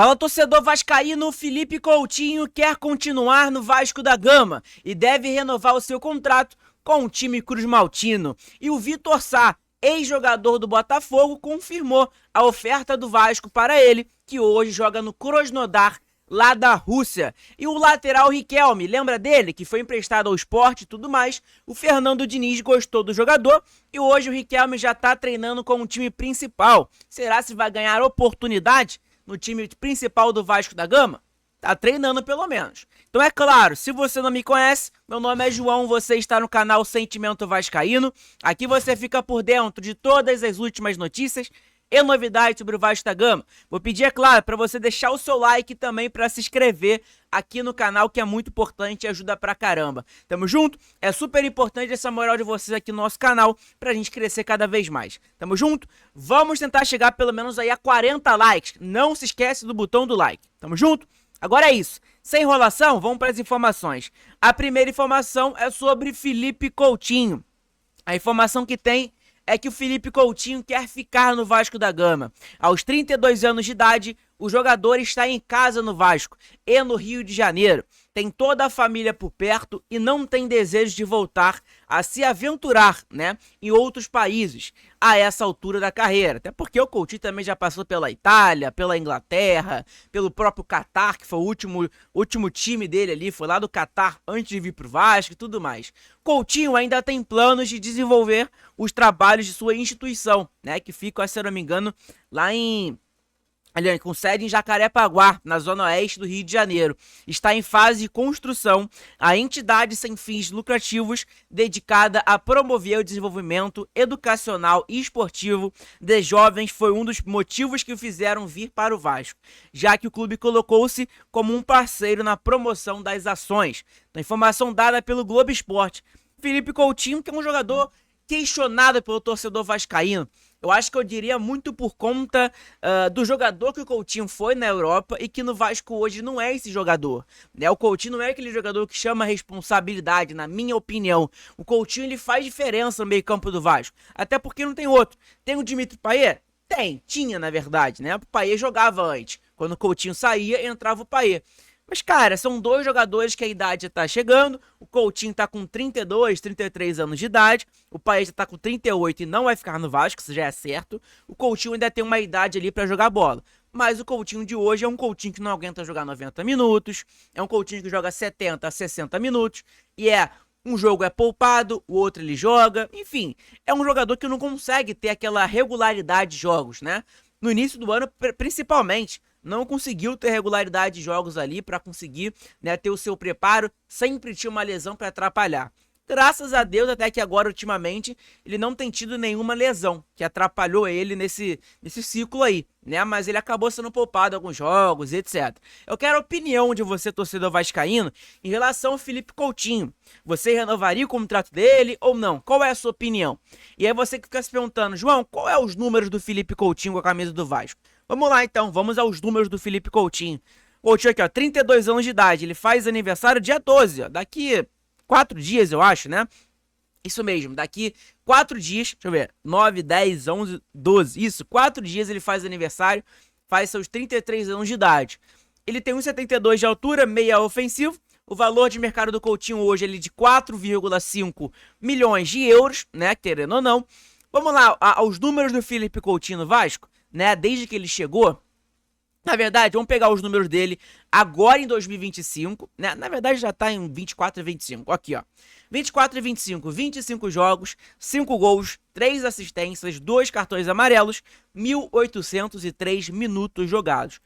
Fala, torcedor vascaíno. Felipe Coutinho quer continuar no Vasco da Gama e deve renovar o seu contrato com o time cruzmaltino. E o Vitor Sá, ex-jogador do Botafogo, confirmou a oferta do Vasco para ele, que hoje joga no Krasnodar, lá da Rússia. E o lateral Riquelme, lembra dele, que foi emprestado ao Sport e tudo mais? O Fernando Diniz gostou do jogador e hoje o Riquelme já está treinando com o time principal. Será se vai ganhar oportunidade no time principal do Vasco da Gama? Tá treinando pelo menos. Então é claro, se você não me conhece, meu nome é João, você está no canal Sentimento Vascaíno. Aqui você fica por dentro de todas as últimas notícias e novidades sobre o Vasco da Gama. Vou pedir, é claro, para você deixar o seu like também para se inscrever aqui no canal, que é muito importante e ajuda pra caramba. Tamo junto? É super importante essa moral de vocês aqui no nosso canal pra gente crescer cada vez mais. Tamo junto? Vamos tentar chegar pelo menos aí a 40 likes. Não se esquece do botão do like. Tamo junto? Agora é isso. Sem enrolação, vamos para as informações. A primeira informação é sobre Felipe Coutinho. A informação que tem é que o Felipe Coutinho quer ficar no Vasco da Gama. Aos 32 anos de idade, o jogador está em casa no Vasco e no Rio de Janeiro. Tem toda a família por perto e não tem desejo de voltar a se aventurar, em outros países a essa altura da carreira. Até porque o Coutinho também já passou pela Itália, pela Inglaterra, pelo próprio Catar, que foi o último time dele ali, foi lá do Catar antes de vir pro Vasco e tudo mais. Coutinho ainda tem planos de desenvolver os trabalhos de sua instituição, que fica, se eu não me engano, lá com sede em Jacarepaguá, na zona oeste do Rio de Janeiro. Está em fase de construção. A entidade sem fins lucrativos dedicada a promover o desenvolvimento educacional e esportivo de jovens foi um dos motivos que o fizeram vir para o Vasco, já que o clube colocou-se como um parceiro na promoção das ações. A informação dada pelo Globo Esporte. Felipe Coutinho, que é um jogador questionado pelo torcedor vascaíno. Eu acho que eu diria muito por conta do jogador que o Coutinho foi na Europa e que no Vasco hoje não é esse jogador. O Coutinho não é aquele jogador que chama responsabilidade, na minha opinião. O Coutinho ele faz diferença no meio campo do Vasco, até porque não tem outro. Tem o Dimitri Payet? Tinha na verdade, O Payet jogava antes. Quando o Coutinho saía, entrava o Payet. Mas, cara, são dois jogadores que a idade já tá chegando. O Coutinho tá com 32, 33 anos de idade. O Payet já tá com 38 e não vai ficar no Vasco, isso já é certo. O Coutinho ainda tem uma idade ali pra jogar bola. Mas o Coutinho de hoje é um Coutinho que não aguenta jogar 90 minutos. É um Coutinho que joga 70 a 60 minutos. E um jogo é poupado, o outro ele joga. Enfim, é um jogador que não consegue ter aquela regularidade de jogos, No início do ano, principalmente, não conseguiu ter regularidade de jogos ali para conseguir ter o seu preparo, sempre tinha uma lesão para atrapalhar. Graças a Deus, até que agora, ultimamente, ele não tem tido nenhuma lesão que atrapalhou ele nesse ciclo aí, Mas ele acabou sendo poupado em alguns jogos, etc. Eu quero a opinião de você, torcedor vascaíno, em relação ao Felipe Coutinho. Você renovaria o contrato dele ou não? Qual é a sua opinião? E aí você que fica se perguntando, João, qual é os números do Felipe Coutinho com a camisa do Vasco? Vamos lá então, vamos aos números do Felipe Coutinho. Coutinho aqui, 32 anos de idade, ele faz aniversário dia 12, daqui 4 dias, eu acho, Isso mesmo, daqui 4 dias, deixa eu ver, 9, 10, 11, 12, isso, 4 dias ele faz aniversário, faz seus 33 anos de idade. Ele tem 1,72 de altura, meia ofensivo, o valor de mercado do Coutinho hoje é de 4,5 milhões de euros, querendo ou não. Vamos lá, aos números do Felipe Coutinho no Vasco, desde que ele chegou. Na verdade, vamos pegar os números dele agora em 2025, Na verdade já tá em 24 e 25, aqui ó. 24 e 25, 25 jogos, 5 gols, 3 assistências, 2 cartões amarelos, 1.803 minutos jogados.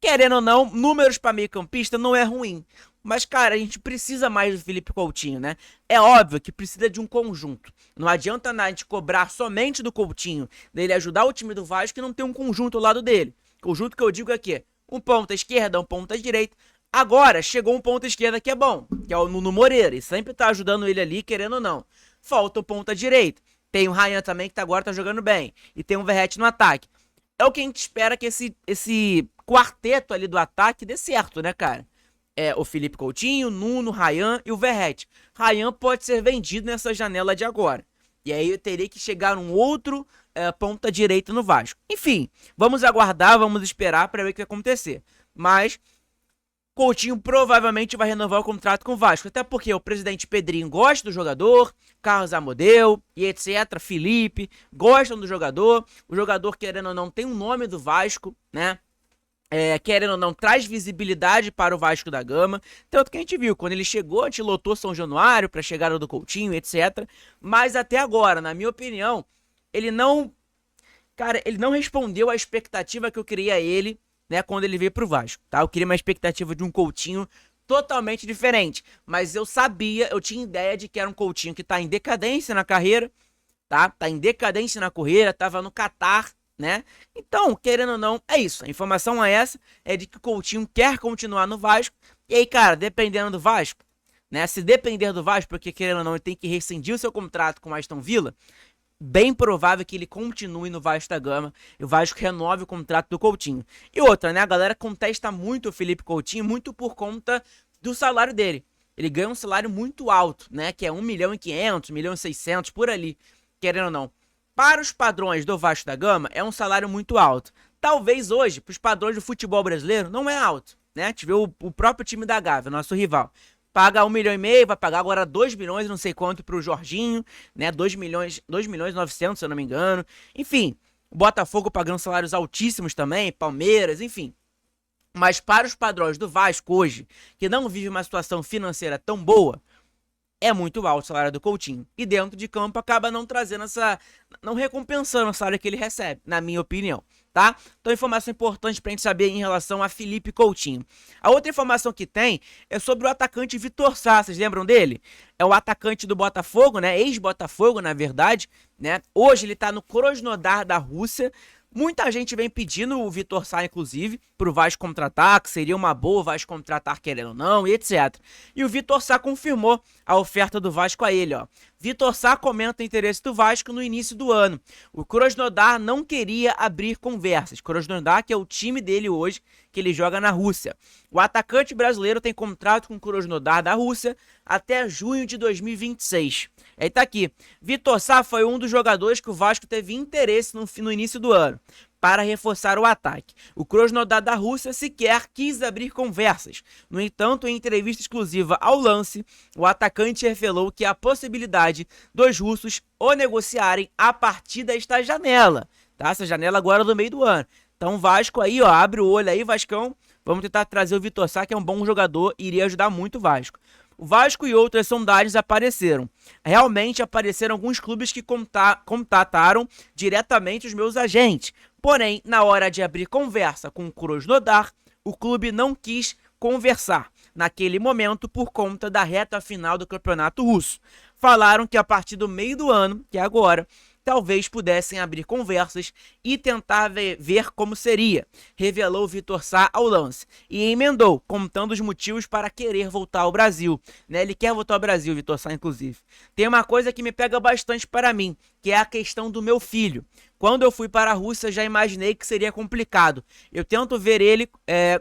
Querendo ou não, números para meio campista não é ruim. Mas, cara, a gente precisa mais do Felipe Coutinho, É óbvio que precisa de um conjunto. Não adianta a gente cobrar somente do Coutinho, dele ajudar o time do Vasco e não ter um conjunto ao lado dele. Conjunto que eu digo aqui, um ponta esquerda, um ponta direita. Agora, chegou um ponta esquerda que é bom, que é o Nuno Moreira, e sempre tá ajudando ele ali, querendo ou não. Falta o ponta direita. Tem o Ryan também, que agora tá jogando bem. E tem o Verratti no ataque. É o que a gente espera que esse quarteto ali do ataque dê certo, cara? O Felipe Coutinho, Nuno, Ryan e o Verratti. Ryan pode ser vendido nessa janela de agora. E aí eu teria que chegar um outro ponta direita no Vasco. Enfim, vamos aguardar, vamos esperar para ver o que vai acontecer. Mas Coutinho provavelmente vai renovar o contrato com o Vasco, até porque o presidente Pedrinho gosta do jogador, Carlos Amodeu e etc, Felipe, gostam do jogador, o jogador, querendo ou não, tem um nome do Vasco, né? Querendo ou não, traz visibilidade para o Vasco da Gama, tanto que a gente viu, quando ele chegou, a gente lotou São Januário para a chegada do Coutinho, etc, mas até agora, na minha opinião, ele não respondeu à expectativa que eu queria ele, né, quando ele veio pro Vasco, tá? Eu queria uma expectativa de um Coutinho totalmente diferente, mas eu tinha ideia de que era um Coutinho que tá em decadência na carreira, tá? Tá em decadência na carreira, tava no Catar, né? Então, querendo ou não, é isso. A informação é essa, é de que o Coutinho quer continuar no Vasco. E aí, cara, dependendo do Vasco, né? Se depender do Vasco, porque querendo ou não, ele tem que rescindir o seu contrato com o Aston Villa, bem provável que ele continue no Vasco da Gama e o Vasco renove o contrato do Coutinho. E outra, né? A galera contesta muito o Felipe Coutinho, muito por conta do salário dele. Ele ganha um salário muito alto, né? Que é 1.500.000, 1.600.000, por ali, querendo ou não. Para os padrões do Vasco da Gama, é um salário muito alto. Talvez hoje, para os padrões do futebol brasileiro, não é alto, né? Tive o próprio time da Gávea, nosso rival. Paga 1,5 milhão, vai pagar agora 2 milhões, não sei quanto, pro Jorginho, né? 2 milhões e 900, se eu não me engano. Enfim, o Botafogo pagando salários altíssimos também, Palmeiras, enfim. Mas para os padrões do Vasco hoje, que não vive uma situação financeira tão boa, é muito alto o salário do Coutinho. E dentro de campo acaba não trazendo não recompensando o salário que ele recebe, na minha opinião, tá? Então, informação importante pra gente saber em relação a Felipe Coutinho. A outra informação que tem é sobre o atacante Vitor Sá, vocês lembram dele? É o atacante do Botafogo, né? Ex-Botafogo, na verdade, né? Hoje ele tá no Krasnodar da Rússia. Muita gente vem pedindo o Vitor Sá, inclusive, pro Vasco contratar, que seria uma boa o Vasco contratar querendo ou não, e etc. E o Vitor Sá confirmou a oferta do Vasco a ele, ó. Vitor Sá comenta o interesse do Vasco no início do ano. O Krasnodar não queria abrir conversas. Krasnodar, que é o time dele hoje, que ele joga na Rússia. O atacante brasileiro tem contrato com o Krasnodar da Rússia até junho de 2026. Aí tá aqui. Vitor Sá foi um dos jogadores que o Vasco teve interesse no início do ano para reforçar o ataque. O Krasnodar da Rússia sequer quis abrir conversas. No entanto, em entrevista exclusiva ao Lance, o atacante revelou que há a possibilidade dos russos o negociarem a partir desta janela, tá? Essa janela agora do meio do ano. Então, Vasco aí, ó, abre o olho aí, Vascão. Vamos tentar trazer o Vitor Sá, que é um bom jogador e iria ajudar muito o Vasco. O Vasco e outras sondagens apareceram. Realmente apareceram alguns clubes que contataram diretamente os meus agentes. Porém, na hora de abrir conversa com o Krasnodar, o clube não quis conversar naquele momento por conta da reta final do campeonato russo. Falaram que a partir do meio do ano, que é agora, talvez pudessem abrir conversas e tentar ver como seria, revelou Vitor Sá ao Lance. E emendou, contando os motivos para querer voltar ao Brasil. Né? Ele quer voltar ao Brasil, Vitor Sá, inclusive. Tem uma coisa que me pega bastante para mim, que é a questão do meu filho. Quando eu fui para a Rússia, já imaginei que seria complicado. Eu tento ver ele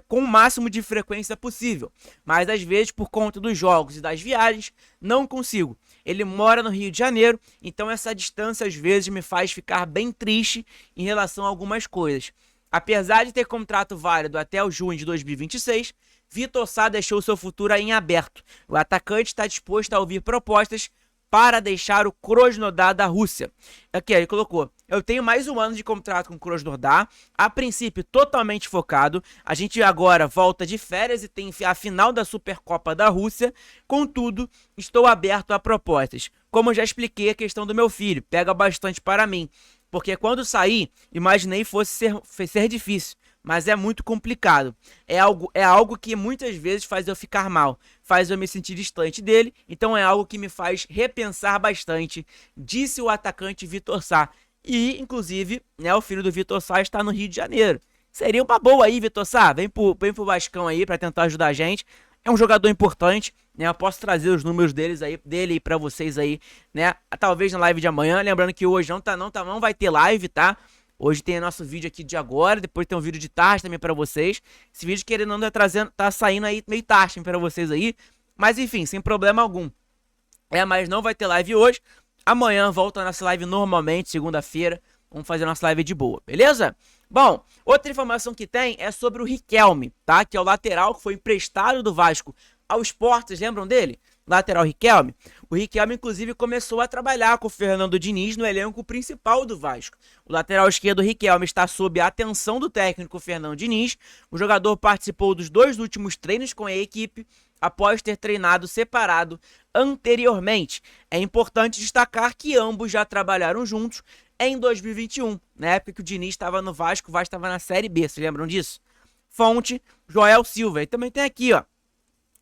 com o máximo de frequência possível, mas às vezes, por conta dos jogos e das viagens, não consigo. Ele mora no Rio de Janeiro, então essa distância às vezes me faz ficar bem triste em relação a algumas coisas. Apesar de ter contrato válido até o junho de 2026, Vitor Sá deixou seu futuro em aberto. O atacante está disposto a ouvir propostas para deixar o Krasnodar da Rússia. Aqui, ele colocou: eu tenho mais um ano de contrato com o Krasnodar, a princípio totalmente focado. A gente agora volta de férias e tem a final da Supercopa da Rússia. Contudo, estou aberto a propostas. Como eu já expliquei, a questão do meu filho pega bastante para mim, porque quando saí, imaginei fosse ser difícil. Mas é muito complicado. É algo que muitas vezes faz eu ficar mal, faz eu me sentir distante dele, então é algo que me faz repensar bastante, disse o atacante Vitor Sá. E, inclusive, né, o filho do Vitor Sá está no Rio de Janeiro. Seria uma boa aí, Vitor Sá, vem pro Vascão aí para tentar ajudar a gente. É um jogador importante, né? Eu posso trazer os números dele para vocês aí, né? Talvez na live de amanhã, lembrando que hoje não vai ter live, tá? Hoje tem o nosso vídeo aqui de agora, depois tem um vídeo de tarde também pra vocês. Esse vídeo, querendo ou não, tá saindo aí meio tarde pra vocês aí. Mas enfim, sem problema algum. Mas não vai ter live hoje. Amanhã volta a nossa live normalmente, segunda-feira, Vamos fazer nossa live de boa, beleza? Bom, outra informação que tem é sobre o Riquelme, tá? Que é o lateral que foi emprestado do Vasco ao Sport, vocês lembram dele? Lateral Riquelme. O Riquelme, inclusive, começou a trabalhar com o Fernando Diniz no elenco principal do Vasco. O lateral esquerdo Riquelme está sob a atenção do técnico Fernando Diniz. O jogador participou dos 2 últimos treinos com a equipe após ter treinado separado anteriormente. É importante destacar que ambos já trabalharam juntos em 2021, na época que o Diniz estava no Vasco, o Vasco estava na Série B, vocês lembram disso? Fonte, Joel Silva. E também tem aqui, ó,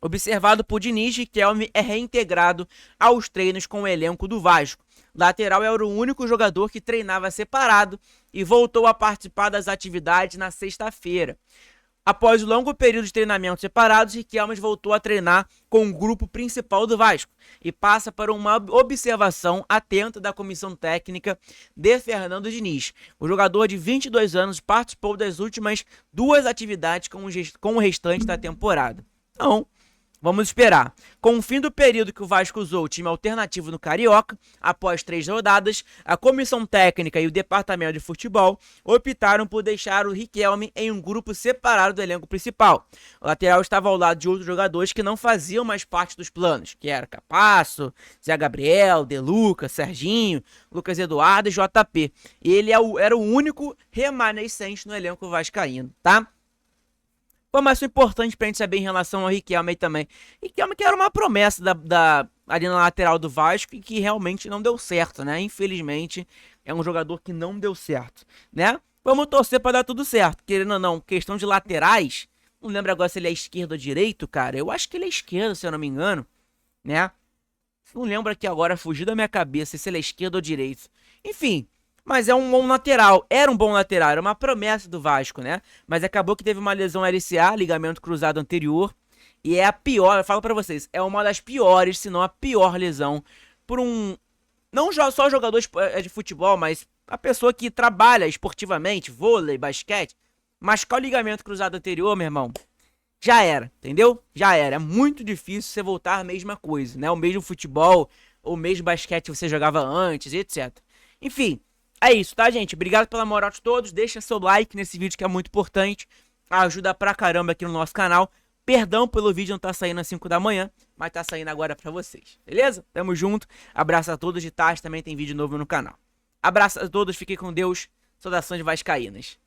observado por Diniz, Riquelme é reintegrado aos treinos com o elenco do Vasco. Lateral era o único jogador que treinava separado e voltou a participar das atividades na sexta-feira. Após o longo período de treinamento separados, Riquelme voltou a treinar com o grupo principal do Vasco e passa para uma observação atenta da comissão técnica de Fernando Diniz. O jogador de 22 anos participou das últimas 2 atividades com o restante da temporada. Então, vamos esperar. Com o fim do período que o Vasco usou o time alternativo no Carioca, após 3 rodadas, a comissão técnica e o departamento de futebol optaram por deixar o Riquelme em um grupo separado do elenco principal. O lateral estava ao lado de outros jogadores que não faziam mais parte dos planos, que era Capasso, Zé Gabriel, De Luca, Serginho, Lucas Eduardo e JP. E ele era o único remanescente no elenco vascaíno, tá? Informação importante pra gente saber em relação ao Riquelme também. Riquelme que era uma promessa ali na lateral do Vasco e que realmente não deu certo, né? Infelizmente, é um jogador que não deu certo, né? Vamos torcer pra dar tudo certo. Querendo ou não, questão de laterais, não lembro agora se ele é esquerdo ou direito, cara. Eu acho que ele é esquerdo, se eu não me engano, né? Não lembro aqui agora, fugiu da minha cabeça se ele é esquerdo ou direito. Enfim, mas é um bom lateral, era um bom lateral, era uma promessa do Vasco, né? Mas acabou que teve uma lesão LCA, ligamento cruzado anterior, e é a pior, eu falo pra vocês, é uma das piores, se não a pior lesão, por um, não só jogador de futebol, mas a pessoa que trabalha esportivamente, vôlei, basquete, machucar o ligamento cruzado anterior, meu irmão, já era, entendeu? Já era, é muito difícil você voltar à mesma coisa, né? O mesmo futebol, ou mesmo basquete que você jogava antes, etc. Enfim, é isso, tá, gente? Obrigado pela moral de todos. Deixa seu like nesse vídeo que é muito importante. Ajuda pra caramba aqui no nosso canal. Perdão pelo vídeo não tá saindo às 5 da manhã, mas tá saindo agora pra vocês. Beleza? Tamo junto. Abraço a todos. De tarde também tem vídeo novo no canal. Abraço a todos. Fiquem com Deus. Saudações vascaínas.